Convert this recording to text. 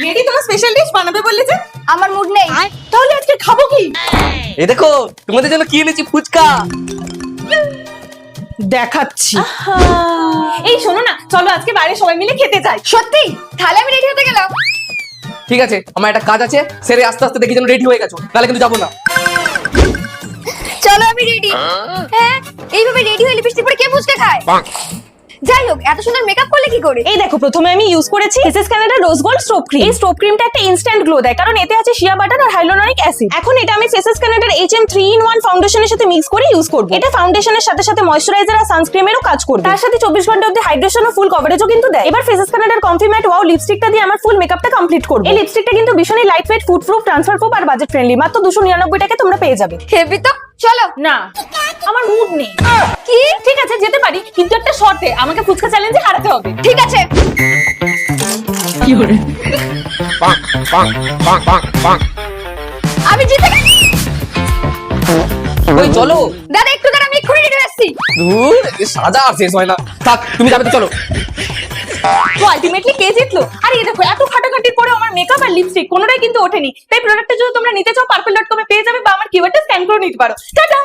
Ready তোমার special dish বানাবে বললে যে? আমার মুড নেই। তাহলে আজকে খাবো কি? এই দেখো তোমাদের জন্য কি এনেছি, ফুচকা। দেখাচ্ছি। এই শোনো না, চলো আজকে বাইরে সবাই মিলে খেতে যাই। সত্যি? তাহলে আমি রেডি হতে গেলাম। ঠিক আছে, আমার একটা কাজ আছে, সেরে আস্তে আস্তে দেখি যেন রেডি হয়ে গেছো, তাহলে কিন্তু যাবো না। চলো আমি রেডি। হ্যাঁ, এইভাবে রেডি হয়ে লিপস্টিক পরে কে ফুচকা খায়? যাই হোক, এত সুন্দর মেকআপ করলে কি করে? এই দেখো, প্রথমে আমি ইউজ করেছি SS Canada rose gold stove cream. এই স্টোভ ক্রিমটা একটা ইনস্ট্যান্ট গ্লো দেয়, কারণ এতে আছে শিয়া বাটার আর হাইলোরনিক অ্যাসিড। এখন এটা আমি এসএস কানাডার HM 3-in-1 ফাউন্ডেশনের সাথে মিক্স করে ইউজ করব। এটা ফাউন্ডেশনের সাথে সাথে ময়শ্চারাইজার আর সানস্ক্রিমেরও কাজ করবে। তার সাথে 24 ঘন্টা অবধি হাইড্রেশন ও ফুল কভারেজও কিন্তু দেয়। এবার এসএস কানাডার কমফি ম্যাট ওয়াও লিপস্টিকটা দিয়ে আমার ফুল মেকআপটা কমপ্লিট করব। এই লিপস্টিকটা কিন্তু ভীষণই light weight, food proof, transfer proof আর বাজেট ফ্রেন্ডলি। মাত্র 299 টাকায় তোমরা পেয়ে যাবে। হেভি তো, চলো। না, আমার মুড নেই। কি? ঠিক আছে যেতে পারি, কিন্তু একটা শর্তে, আমাকে ফুচকা চ্যালেঞ্জে হারাতে হবে। ঠিক আছে। আমি জিতে গেছি। ওই চলো। দাদা একটু দাঁড়া, আমি এক্ষুনি রেডি হয়ে আসছি। ধুর, এ সাজা আর শেষ হয় না। থাক, তুমি যাবে তো চলো। তো আলটিমেটলি কে জিতলো? আর এই দেখো, এত খাটাখাটির পরে আমার মেকআপ আর লিপস্টিক কোনোটাই কিন্তু ওঠেনি। তাই প্রোডাক্টটা যদি তোমরা নিতে চাও, purple.com এ পেয়ে যাবে, বা আমার কিওয়ার্ডটা স্ক্যান করে নিতে পারো। টাটা।